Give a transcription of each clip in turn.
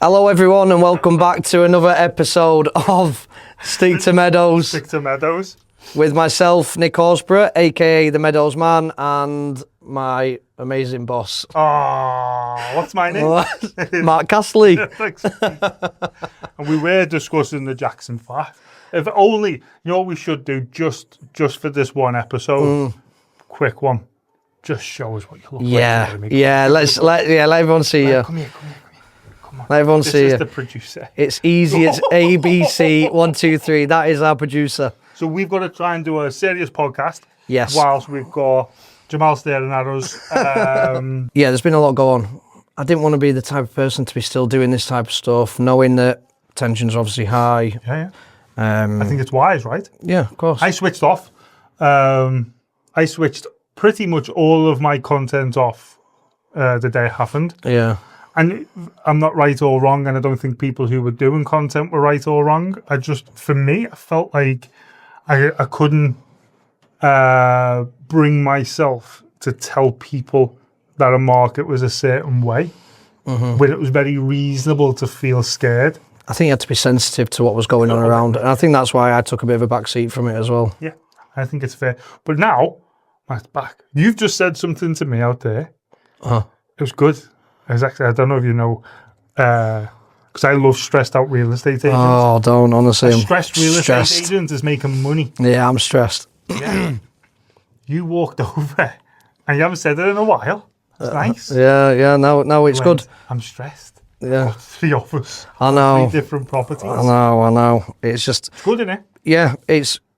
Hello everyone and welcome back to another episode of Stick to Meadows. Stick to Meadows. With myself, Nick Horsburgh, aka the Meadows Man, and my amazing boss. Oh, what's my name? Mark Castley. Thanks. And we were discussing the Jackson 5. If only, you know what we should do just for this one episode? Quick one. Just show us what you look like. Yeah, let everyone see you. Come here. Let everyone see you. This is the producer. It's easy. It's ABC 1, 2, 3. That is our producer. So we've got to try and do a serious podcast. Yes. Whilst we've got Jamal staring at us. Yeah, there's been a lot going on. I didn't want to be the type of person to be still doing this type of stuff, knowing that tension's obviously high. Yeah. I think it's wise, right? Yeah, of course. I switched off. I switched pretty much all of my content off the day it happened. Yeah. And I'm not right or wrong, and I don't think people who were doing content were right or wrong. For me, I felt like I couldn't bring myself to tell people that a market was a certain way, when it was very reasonable to feel scared. I think you had to be sensitive to what was going on around, and I think that's why I took a bit of a back seat from it as well. Yeah, I think it's fair. But now, Matt's back. You've just said something to me out there. It was good. Exactly. I don't know if you know, because I love stressed out real estate agents. Oh, don't, honestly. A stressed real estate agent is making money. Yeah, I'm stressed. Yeah. You walked over and you haven't said it in a while. It's nice. Yeah, no, it's good. I'm stressed. Yeah. 3 offers. I know. 3 different properties. I know. It's just... It's good, isn't it? Yeah,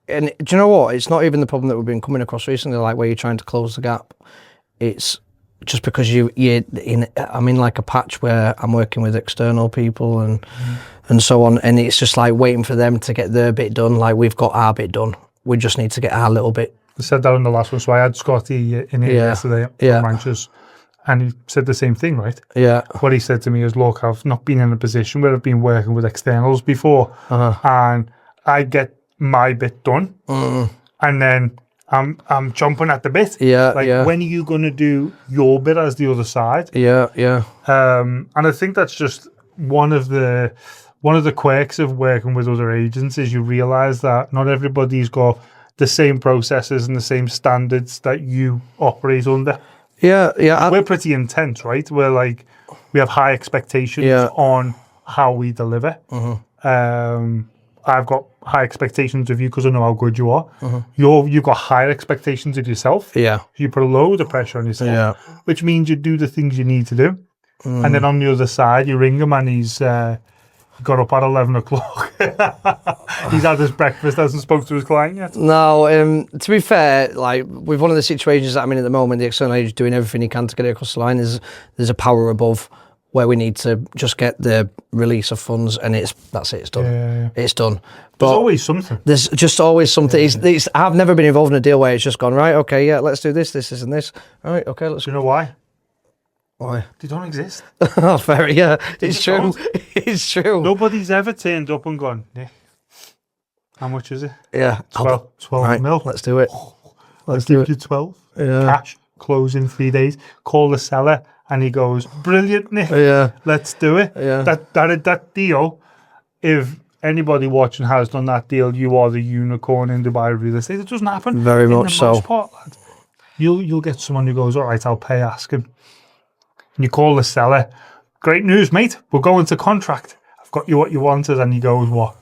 and do you know what? It's not even the problem that we've been coming across recently, like where you're trying to close the gap. It's just because I'm in like a patch where I'm working with external people and so on, and it's just like waiting for them to get their bit done. Like we've got our bit done. We just need to get our little bit. I said that in the last one. So I had Scotty in here yesterday from Ranchers, and he said the same thing, right? Yeah. What he said to me is, look, I've not been in a position where I've been working with externals before, and I get my bit done, and then I'm chomping at the bit. When are you going to do your bit as the other side? Yeah. And I think that's just one of the quirks of working with other agents is you realise that not everybody's got the same processes and the same standards that you operate under. Yeah. We're pretty intense, right? We have high expectations on how we deliver. I've got high expectations of you because I know how good you are. You've got higher expectations of yourself. Yeah. You put a load of pressure on yourself, which means you do the things you need to do. And then on the other side, you ring him and he's got up at 11 o'clock. He's had his breakfast, hasn't spoke to his client yet. No, to be fair, like with one of the situations that I'm in at the moment, the external agent doing everything he can to get it across the line. There's a power above where we need to just get the release of funds, and that's it. It's done. Yeah. It's done. But there's always something. There's just always something. It's I've never been involved in a deal where it's just gone right. Okay, yeah, let's do this, and this. All right, okay, let's. Do you know why? Why? They don't exist. Oh, fair. Yeah, it's true. It's true. Nobody's ever turned up and gone, Nick, how much is it? Yeah, 12 right, mil. Let's do it. Let's give you 12. Cash, close in 3 days. Call the seller. And he goes, brilliant, Nick. Yeah. Let's do it. Yeah. That deal, if anybody watching has done that deal, you are the unicorn in Dubai real estate. It doesn't happen. Very much so. Most part, lad. You'll get someone who goes, all right, I'll pay asking. And you call the seller. Great news, mate. We're going to contract. I've got you what you wanted. And he goes, what?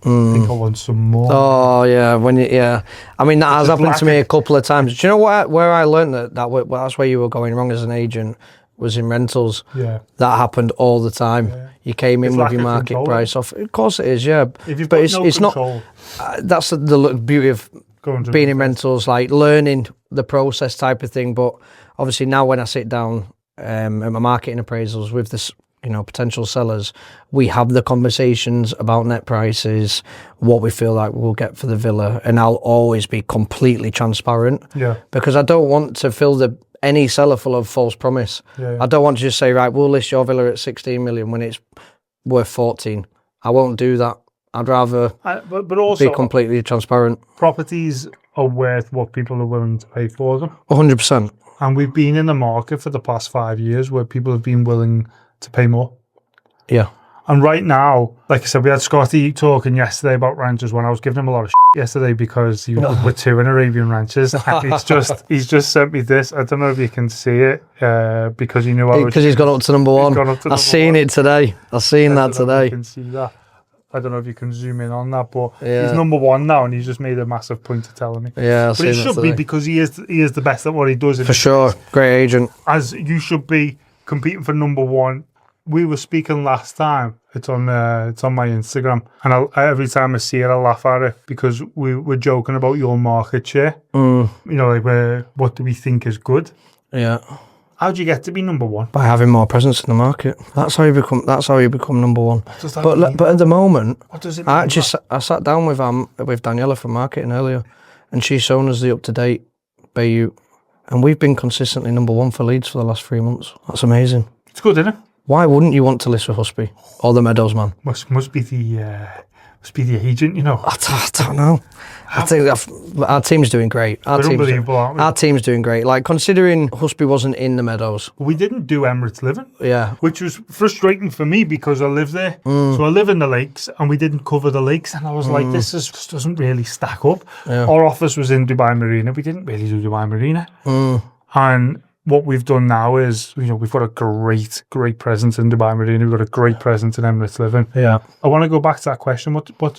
I think I want some more. Oh yeah, I mean that has happened to me a couple of times. Do you know where I learned that's where you were going wrong as an agent was in rentals. Yeah, that happened all the time. Yeah. You came in with your market price off. Of course it is, yeah. If you've got no control. Not. That's the beauty of being in rentals, like learning the process type of thing. But obviously now when I sit down at my marketing appraisals with this, potential sellers, we have the conversations about net prices, what we feel like we'll get for the villa, and I'll always be completely transparent. Yeah. Because I don't want to fill any seller full of false promise. Yeah. I don't want to just say, right, we'll list your villa at 16 million when it's worth 14. I won't do that. I'd rather but also be completely transparent. Properties are worth what people are willing to pay for them. 100%. And we've been in the market for the past 5 years where people have been willing to pay more. Yeah. And right now, like I said, we had Scotty talking yesterday about ranches when I was giving him a lot of yesterday because he was with 2 Arabian ranches. And he's just sent me this. I don't know if you can see it because he knew I was... Because he's gone up to number one. I've seen it today. I've seen that today. You can see that. I don't know if you can zoom in on that, but he's number one now, and he's just made a massive point of telling me. Yeah, but it should be because he is the best at what he does. For sure, great agent. As you should be competing for number one. We were speaking last time. It's on my Instagram, and every time I see it, I laugh at it because we were joking about your market share. You know, like what do we think is good? Yeah. How'd you get to be number one? By having more presence in the market. That's how you become number one. But at the moment, what does it mean? I sat down with Daniela from marketing earlier, and she's shown us the up-to-date Bayou, and we've been consistently number one for leads for the last 3 months. That's amazing. It's good, isn't it? Why wouldn't you want to list with Huspy or the Meadows man? Must be the agent, you know. I don't know. I think our team's doing great. Unbelievable, aren't we? Our team's doing great. Like, considering Huspy wasn't in the Meadows. We didn't do Emirates Living. Yeah. Which was frustrating for me because I live there. So I live in the lakes and we didn't cover the lakes. And I was like, this just doesn't really stack up. Yeah. Our office was in Dubai Marina. We didn't really do Dubai Marina. And what we've done now is, you know, we've got a great presence in Dubai Marina. We've got a great presence in Emirates Living. Yeah. I want to go back to that question. What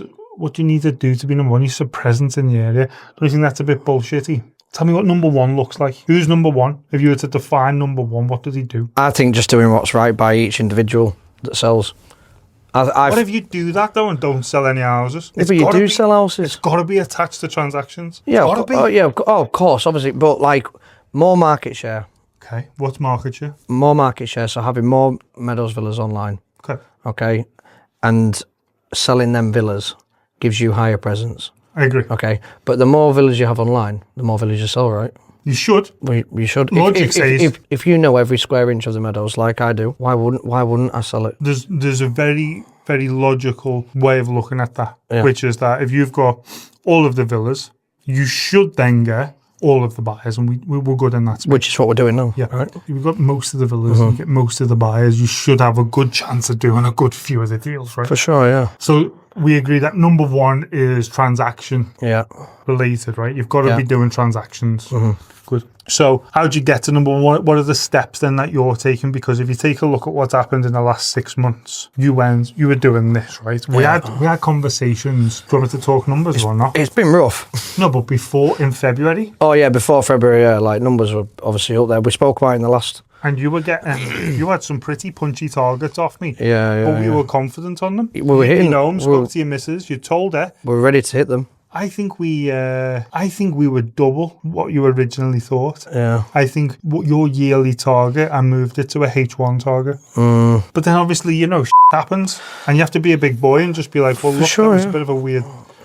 do you need to do to be number one? You said presence in the area. Don't you think that's a bit bullshitty? Tell me what number one looks like. Who's number one? If you were to define number one, what does he do? I think just doing what's right by each individual that sells. What if you do that though and don't sell any houses? But you do sell houses. It's got to be attached to transactions. Yeah, of course, obviously. But like more market share. Okay, what's market share? More market share, so having more Meadows villas online. Okay, and selling them villas gives you higher presence. I agree. Okay, but the more villas you have online, the more villas you sell, right? You should. You should. Logic says if you know every square inch of the Meadows like I do, why wouldn't I sell it? There's a very, very logical way of looking at that, which is that if you've got all of the villas, you should then get all of the buyers, and we're good in that space. Which is what we're doing now. Yeah, right. You've got most of the villas, you get most of the buyers. You should have a good chance of doing a good few of the deals, right? For sure, yeah. So we agree that number one is transaction related, right? You've got to be doing transactions. Good. So how'd you get to number one? What are the steps then that you're taking? Because if you take a look at what's happened in the last 6 months, you were doing this, right? We had conversations. Do you want me to talk numbers or not? It's been rough. No, but before, in February? Oh yeah, before February, like numbers were obviously up there. We spoke about it in the last. And you were getting, you had some pretty punchy targets off me. Yeah. But we were confident on them. We were hitting. You know, spoke to your missus. You told her. We were ready to hit them. I think we were double what you originally thought. Yeah. I think your yearly target, I moved it to a H1 target. But then obviously, you know, happens, and you have to be a big boy and just be like, well, look, that was a bit of a weird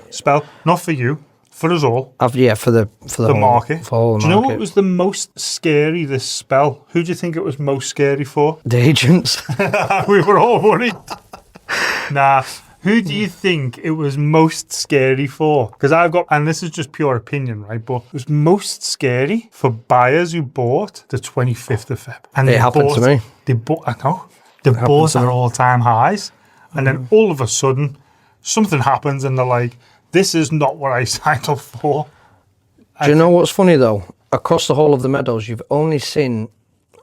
spell. Not for you, for us all. For the whole market. For all the do you know market. what was the most scary this spell? Who do you think it was most scary for? The agents. We were all worried. Nah. Who do you think it was most scary for? Because and this is just pure opinion, right? But it was most scary for buyers who bought the 25th of Feb. And it happened to me. They bought at all-time highs. And then all of a sudden, something happens and they're like, this is not what I signed up for. Do you know what's funny though? Across the whole of the Meadows, you've only seen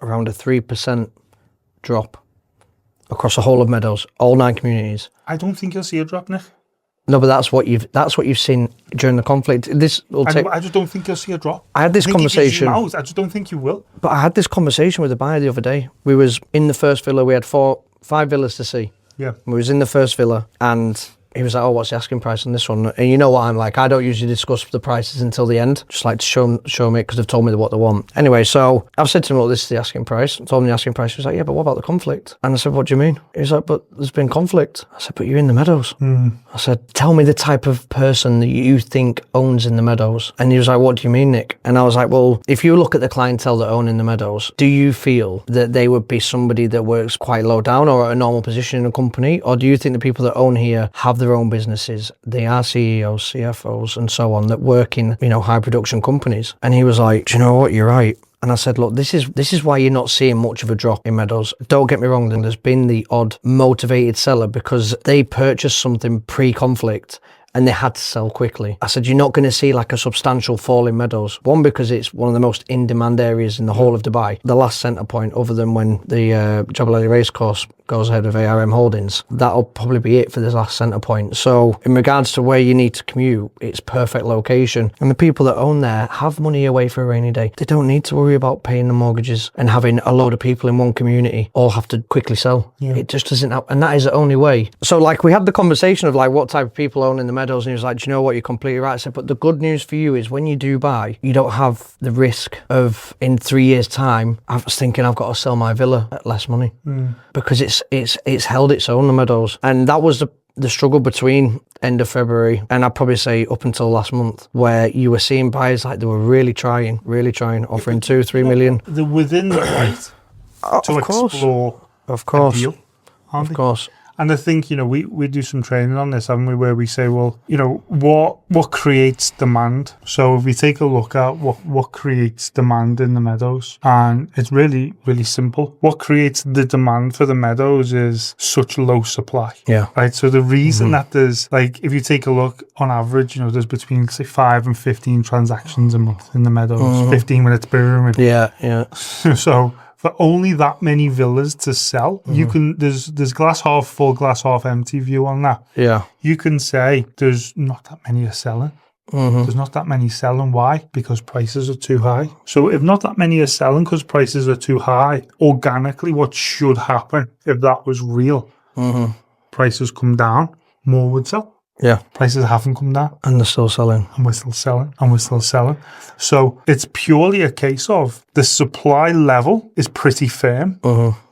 around a 3% drop. Across the whole of Meadows, all 9 communities. I don't think you'll see a drop, Nick. No, but that's what you've seen during the conflict. I just don't think you'll see a drop. I had this conversation. I just don't think you will. But I had this conversation with a buyer the other day. We was in the first villa. We had 5 villas to see. Yeah. We was in the first villa, and he was like, "Oh, what's the asking price on this one?" And you know what I'm like. I don't usually discuss the prices until the end. Just like to show me because they've told me what they want. Anyway, so I've said to him, "Look, this is the asking price." I told him the asking price. He was like, "Yeah, but what about the conflict?" And I said, "What do you mean?" He was like, "But there's been conflict." I said, "But you're in the Meadows." I said, "Tell me the type of person that you think owns in the Meadows." And he was like, "What do you mean, Nick?" And I was like, "Well, if you look at the clientele that own in the Meadows, do you feel that they would be somebody that works quite low down or at a normal position in a company? Or do you think the people that own here have their own businesses? They are CEOs, CFOs and so on that work in, high production companies?" And he was like, "Do you know what? You're right." And I said, look, this is why you're not seeing much of a drop in Meadows. Don't get me wrong, then there's been the odd motivated seller because they purchased something pre-conflict and they had to sell quickly. I said, you're not going to see like a substantial fall in Meadows. One, because it's one of the most in-demand areas in the whole of Dubai. The last centre point, other than when the Jebel Ali racecourse goes ahead of ARM Holdings, that'll probably be it for this last centre point. So in regards to where you need to commute, it's perfect location. And the people that own there have money away for a rainy day. They don't need to worry about paying the mortgages and having a load of people in one community all have to quickly sell. Yeah. It just doesn't happen. And that is the only way. So like we had the conversation of like what type of people own in the Meadows, and he was like, do you know what, you're completely right. I said, but the good news for you is when you do buy, you don't have the risk of in 3 years time, I was thinking I've got to sell my villa at less money because it's held its own, the Meadows. And that was the struggle between end of February and I'd probably say up until last month, where you were seeing buyers like they were really trying, offering 2-3 million. They're within the right to explore a deal, aren't they? Of course. And I think, you know, we do some training on this, haven't we, where we say, well, you know, what creates demand? So if we take a look at what creates demand in the Meadows, and it's really, really simple. What creates the demand for the Meadows is such low supply. Yeah. Right. So the reason that there's, like, if you take a look on average, you know, there's between, say, 5 and 15 transactions a month in the Meadows, 15 minutes boom. Yeah. So for only that many villas to sell, you can, there's glass half full, glass half empty view on that. Yeah. You can say there's not that many are selling. There's not that many selling. Why? Because prices are too high. So if not that many are selling because prices are too high, organically what should happen if that was real? Prices come down, more would sell. Yeah. Prices haven't come down. And they're still selling. And we're still selling. And we're still selling. So it's purely a case of the supply level is pretty firm.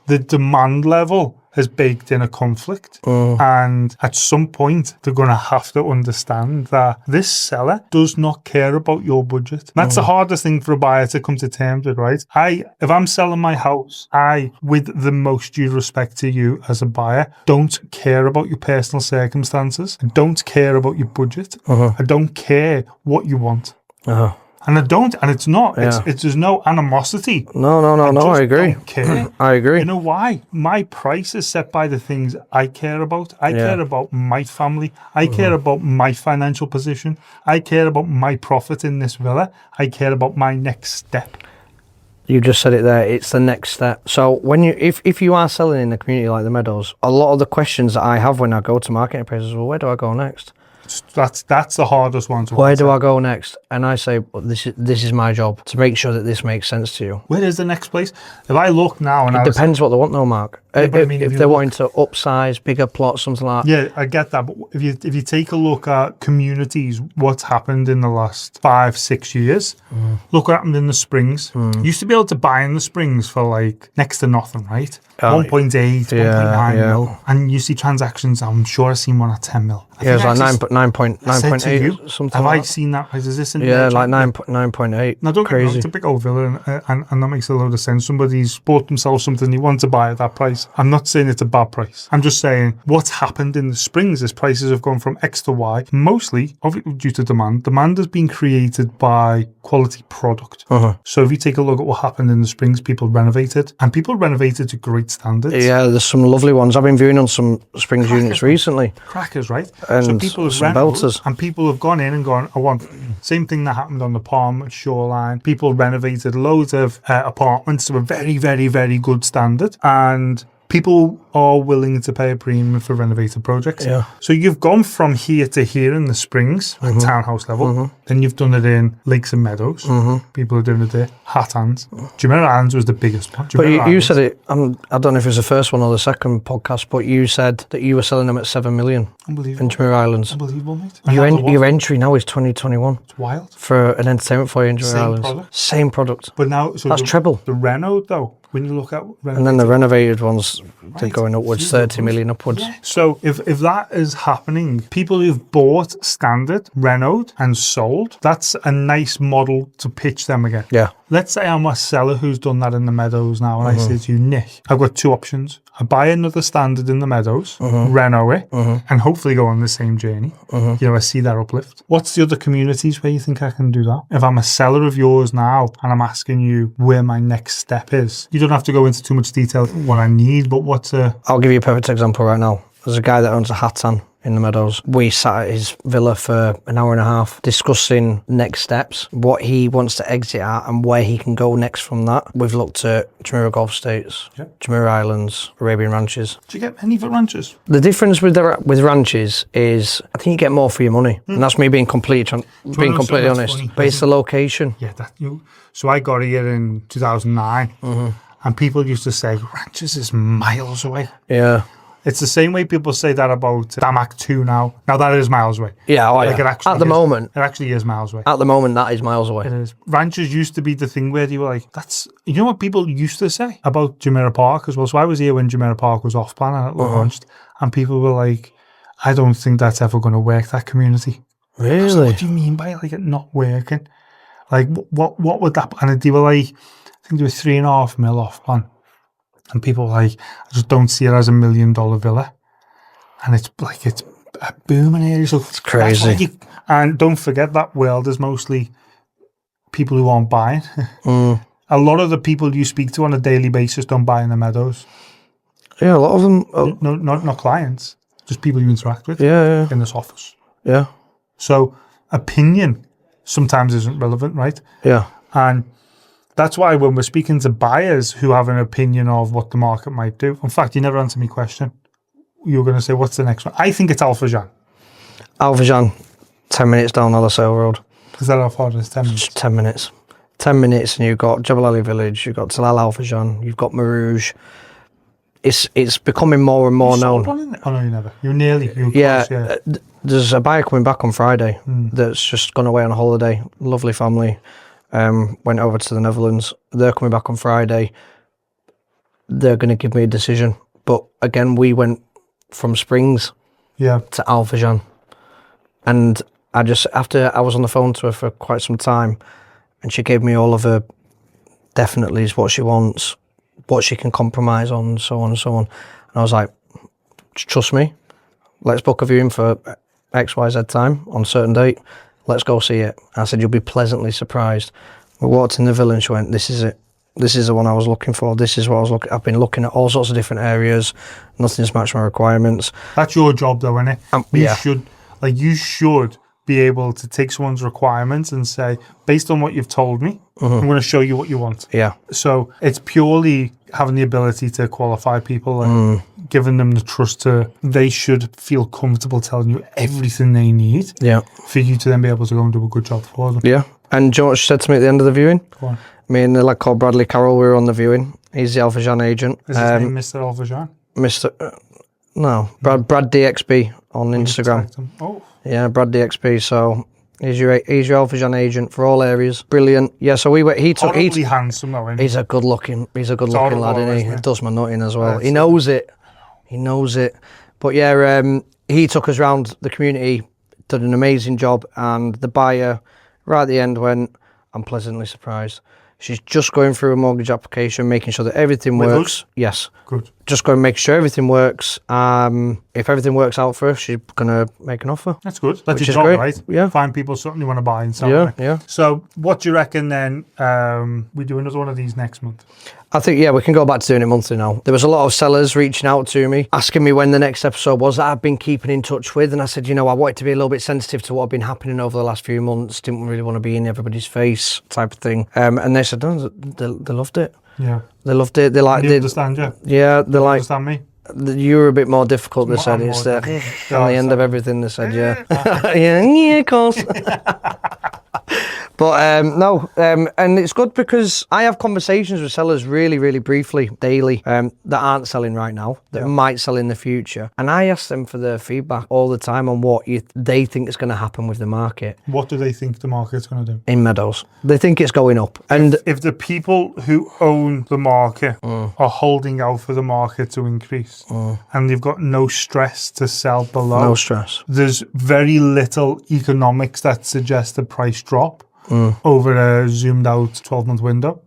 The demand level has baked in a conflict. And at some point, they're going to have to understand that this seller does not care about your budget. That's the hardest thing for a buyer to come to terms with, right? If I'm selling my house, with the most due respect to you as a buyer, don't care about your personal circumstances. I don't care about your budget. I don't care what you want. And I don't, and it's not. Yeah. It's there's no animosity. No. I agree. Don't care. I agree. You know why? My price is set by the things I care about. I care about my family. I care about my financial position. I care about my profit in this villa. I care about my next step. You just said it there. It's the next step. So when if you are selling in a community like the Meadows, a lot of the questions that I have when I go to market appraisals, well, where do I go next? That's the hardest one to answer. Where do I go next? And I say, well, this is my job to make sure that this makes sense to you. Where is the next place? If I look now, and it depends what they want, though, Mark. Yeah, if they're wanting to upsize, bigger plots, something like that. Yeah, I get that. But if you take a look at communities, what's happened in the last 5-6 years? Look what happened in the Springs. You used to be able to buy in the Springs for like next to nothing, right? 1.8, 1.9 mil, and you see transactions. I'm sure I've seen one at 10 mil. Yeah, it's like 9.8 something. Have I seen that? Is this in like 9.8? Now, don't get me wrong, it's a big old villa, and that makes a load of sense. Somebody's bought themselves something they want to buy at that price. I'm not saying it's a bad price. I'm just saying what's happened in the Springs is prices have gone from X to Y, mostly due to demand. Demand has been created by quality product. So if you take a look at what happened in the Springs, people renovated, and people renovated to great standards. Yeah, there's some lovely ones. I've been viewing on some Springs units recently. Crackers, right? And so people have belters. And people have gone in and gone, I want same thing that happened on the Palm Shoreline. People renovated loads of apartments to a very, very, very good standard, and people are willing to pay a premium for renovated projects. Yeah. So you've gone from here to here in the Springs, like townhouse level. Then you've done it in Lakes and Meadows. People are doing it there. Hattans. Jumeirah Islands was the biggest one. But you said it, I don't know if it was the first one or the second podcast, but you said that you were selling them at 7 million. Unbelievable. In Jumeirah Islands. Unbelievable, mate. Your entry now is 2021. It's wild. For an entertainment foyer in Jumeirah Islands. Product. Same product. But now, so that's treble. The reno, though, when you look at and then the renovated ones, they're going upwards, 30 million upwards. Yeah. So if that is happening, people who've bought standard, renoed and sold, that's a nice model to pitch them again. Yeah. let's say I'm a seller who's done that in the Meadows now, and I say to you, Nick, I've got two options. I buy another standard in the Meadows, reno it, and hopefully go on the same journey. You know, I see that uplift. What's the other communities where you think I can do that? If I'm a seller of yours now, and I'm asking you where my next step is, you don't have to go into too much detail what I need, but what's a... I'll give you a perfect example right now. There's a guy that owns a Hatan in the Meadows. We sat at his villa for an hour and a half discussing next steps, what he wants to exit at and where he can go next from that. We've looked at Jumeirah Golf Estates, Jumeirah Islands, Arabian ranches. Do you get any for ranches? The difference with ranches is I think you get more for your money. And that's me being completely honest. Funny, but it's the location. Yeah, so I got here in 2009 and people used to say ranches is miles away. Yeah. It's the same way people say that about Damac 2 now. Now that is miles away. Yeah, It actually is miles away. At the moment, that is miles away. It is. Ranches used to be the thing where you were like, you know what people used to say about Jumeirah Park as well? So I was here when Jumeirah Park was off plan and it launched, and people were like, I don't think that's ever going to work, that community. Really? Like, what do you mean by like it not working? Like, what would that... And they were like, I think they were 3.5 mil off plan. And people were like, I just don't see it as $1 million villa. And it's like, it's a booming area. So it's crazy. And don't forget that world is mostly people who aren't buying. A lot of the people you speak to on a daily basis don't buy in the Meadows. Yeah, a lot of them. No, not clients, just people you interact with in this office. Yeah. So opinion sometimes isn't relevant, right? Yeah. And that's why when we're speaking to buyers who have an opinion of what the market might do, in fact, you never answered my question. You're going to say, what's the next one? I think it's Alphajan. Alphajan, 10 minutes down Alisale Road. Is that how far it is? 10 minutes? 10 minutes. 10 minutes and you've got Jebel Ali Village, you've got Talal Alphajan, you've got Marouge. It's becoming more and more known. Oh, no, you never. You're nearly. Close, yeah. There's a buyer coming back on Friday that's just gone away on a holiday. Lovely family. Went over to the Netherlands. They're coming back on Friday. They're going to give me a decision. But again, we went from Springs to Alphajan. And after I was on the phone to her for quite some time, and she gave me all of her definitelys, what she wants, what she can compromise on, so on and so on. And I was like, trust me, let's book a viewing for XYZ time on a certain date. Let's go see it. I said, you'll be pleasantly surprised. We walked in the villa and she went, this is it. This is the one I was looking for. This is what I was looking. I've been looking at all sorts of different areas. Nothing's matched my requirements. That's your job though, isn't it? You should be able to take someone's requirements and say, based on what you've told me, I'm going to show you what you want. Yeah. So it's purely having the ability to qualify people and giving them the trust they should feel comfortable telling you everything they need for you to then be able to go and do a good job for them. Yeah. And do you know what she said to me at the end of the viewing? Go on. Me and a lad called Bradley Carroll, we were on the viewing. He's the Alphajan agent. Is his name Mr. Alphajan? Brad DXB on Instagram. Oh. Yeah, Brad DXB. So he's your Alphajan agent for all areas. Brilliant. Yeah. So we went. He took. He's handsome though. He's a good looking lad, isn't he? It does my nutting as well. He knows it. He knows it. But yeah, he took us around the community, did an amazing job, and the buyer right at the end went, I'm pleasantly surprised. She's just going through a mortgage application, making sure that everything works. Yes. Good. Just going to make sure everything works. If everything works out for her, she's going to make an offer. That's good. That's your job, right? Yeah. Find people something you want to buy and sell. Yeah, yeah. So what do you reckon then? We do another one of these next month? I think, yeah, we can go back to doing it monthly now. There was a lot of sellers reaching out to me, asking me when the next episode was that I've been keeping in touch with. And I said, I wanted to be a little bit sensitive to what had been happening over the last few months. Didn't really want to be in everybody's face type of thing. And they said, no, they loved it. Yeah. They loved it. They understand you? Yeah. They understand me? You were a bit more difficult, they said. It's on the end of everything, they said, yeah. Yeah, of course. But no, and it's good because I have conversations with sellers really, really briefly, daily, that aren't selling right now, that might sell in the future. And I ask them for their feedback all the time on what they think is going to happen with the market. What do they think the market's going to do? In Meadows. They think it's going up. And if the people who own the market are holding out for the market to increase and they've got no stress to sell below. No stress. There's very little economics that suggest the price drop. over a zoomed out 12-month window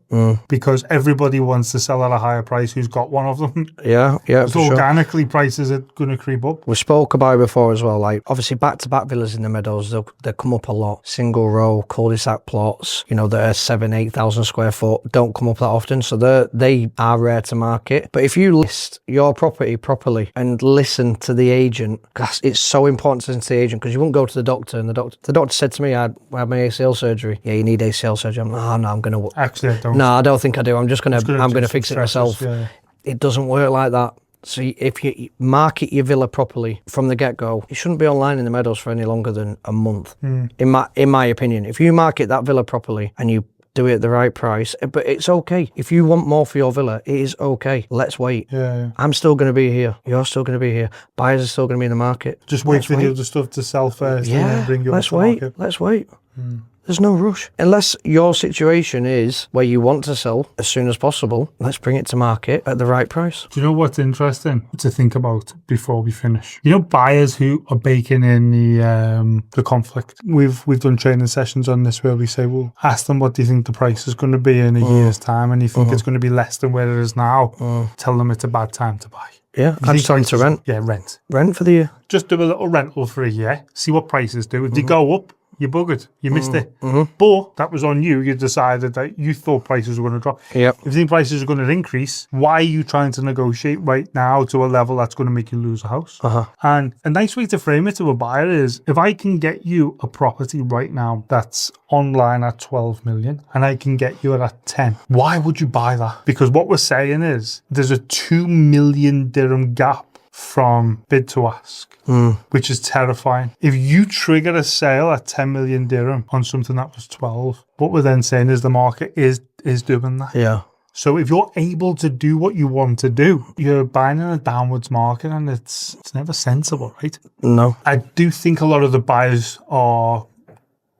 because everybody wants to sell at a higher price who's got one of them. Yeah, so organically prices are going to creep up. We spoke about it before as well, like obviously back-to-back villas in the Meadows, they come up a lot. Single row, cul-de-sac plots, that are 7,000-8,000 square foot, don't come up that often, so they are rare to market. But if you list your property properly and listen to the agent, gosh, it's so important to listen to the agent, because you won't go to the doctor, and the doctor said to me, I had my ACL surgery. Yeah, you need ACL surgery. I'm like, no, I'm going to... Actually, I don't. No, I don't think I do. I'm going to fix it myself. Yeah. It doesn't work like that. So if you market your villa properly from the get-go, it shouldn't be online in the Meadows for any longer than a month, in my opinion. If you market that villa properly and you do it at the right price, but it's okay. If you want more for your villa, it is okay. Let's wait. Yeah. I'm still going to be here. You're still going to be here. Buyers are still going to be in the market. Just wait for the other stuff to sell first and then bring you up to the market. Let's wait. There's no rush. Unless your situation is where you want to sell as soon as possible, let's bring it to market at the right price. Do you know what's interesting to think about before we finish? Buyers who are baking in the conflict. We've done training sessions on this where we say, well, ask them what do you think the price is going to be in a year's time, and you think it's going to be less than where it is now. Tell them it's a bad time to buy. Yeah, I'm starting to rent. Yeah, rent. Rent for the year. Just do a little rental for a year. See what prices do. If they go up, you buggered. You missed it. But that was on you. You decided that you thought prices were going to drop. Yep. If you think prices are going to increase, why are you trying to negotiate right now to a level that's going to make you lose a house? And a nice way to frame it to a buyer is, if I can get you a property right now that's online at 12 million and I can get you it at 10, why would you buy that? Because what we're saying is there's a 2 million dirham gap from bid to ask, which is terrifying. If you trigger a sale at 10 million dirham on something that was 12, what we're then saying is the market is doing that. Yeah. So if you're able to do what you want to do, you're buying in a downwards market, and it's never sensible, right? No. I do think a lot of the buyers are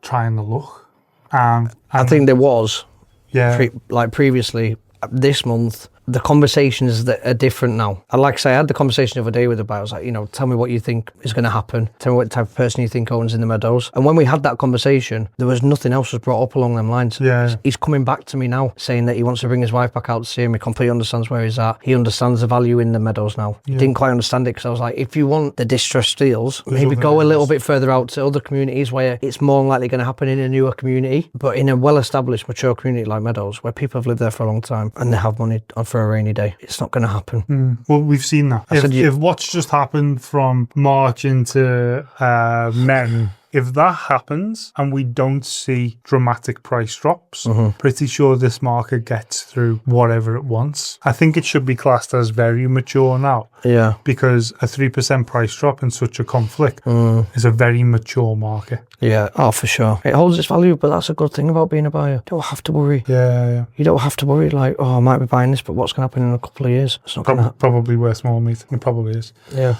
trying to look. I think there was. Yeah. Previously, this month, the conversations that are different now. And like I say, I had the conversation the other day with the buyer. I was like, tell me what you think is going to happen. Tell me what type of person you think owns in the Meadows. And when we had that conversation, there was nothing else was brought up along them lines. Yeah. He's coming back to me now, saying that he wants to bring his wife back out to see him. He completely understands where he's at. He understands the value in the Meadows now. He didn't quite understand it, because I was like, if you want the distressed deals, maybe go a little bit further out to other communities where it's more likely going to happen in a newer community. But in a well-established, mature community like Meadows, where people have lived there for a long time and they have money for a rainy day, it's not going to happen. Well, we've seen that. If what's just happened from March into May, if that happens and we don't see dramatic price drops, pretty sure this market gets through whatever it wants. I think it should be classed as very mature now. Yeah. Because a 3% price drop in such a conflict is a very mature market. Yeah, for sure. It holds its value, but that's a good thing about being a buyer. You don't have to worry. Yeah. You don't have to worry like, I might be buying this, but what's going to happen in a couple of years? It's not going to happen. Probably worth more, mate. It probably is. Yeah.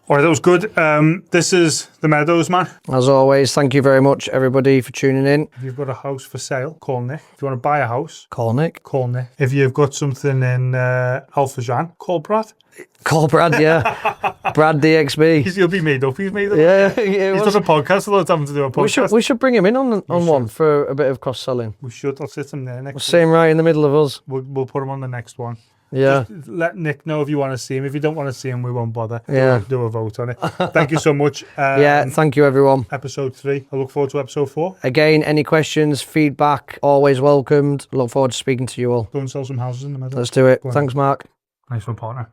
All right, that was good. This is the Meadows, man. As always, thank you very much, everybody, for tuning in. If you've got a house for sale, call Nick. If you want to buy a house, call Nick. If you've got something in Al Fajan, call Brad. Call Brad, yeah. Brad DXB. He'll be made up. He's made up. Yeah. He's done a podcast. A lot of time to do a podcast. We should bring him in on one for a bit of cross-selling. We should. I'll sit him there next week. Same right in the middle of us. We'll put him on the next one. Yeah. Just let Nick know if you want to see him. If you don't want to see him, we won't bother. Yeah. Do a vote on it. Thank you so much. Thank you, everyone. Episode 3. I look forward to episode 4. Again, any questions, feedback, always welcomed. Look forward to speaking to you all. Go and sell some houses in the Meadows. Let's do it. Thanks, Mark. Nice one, partner.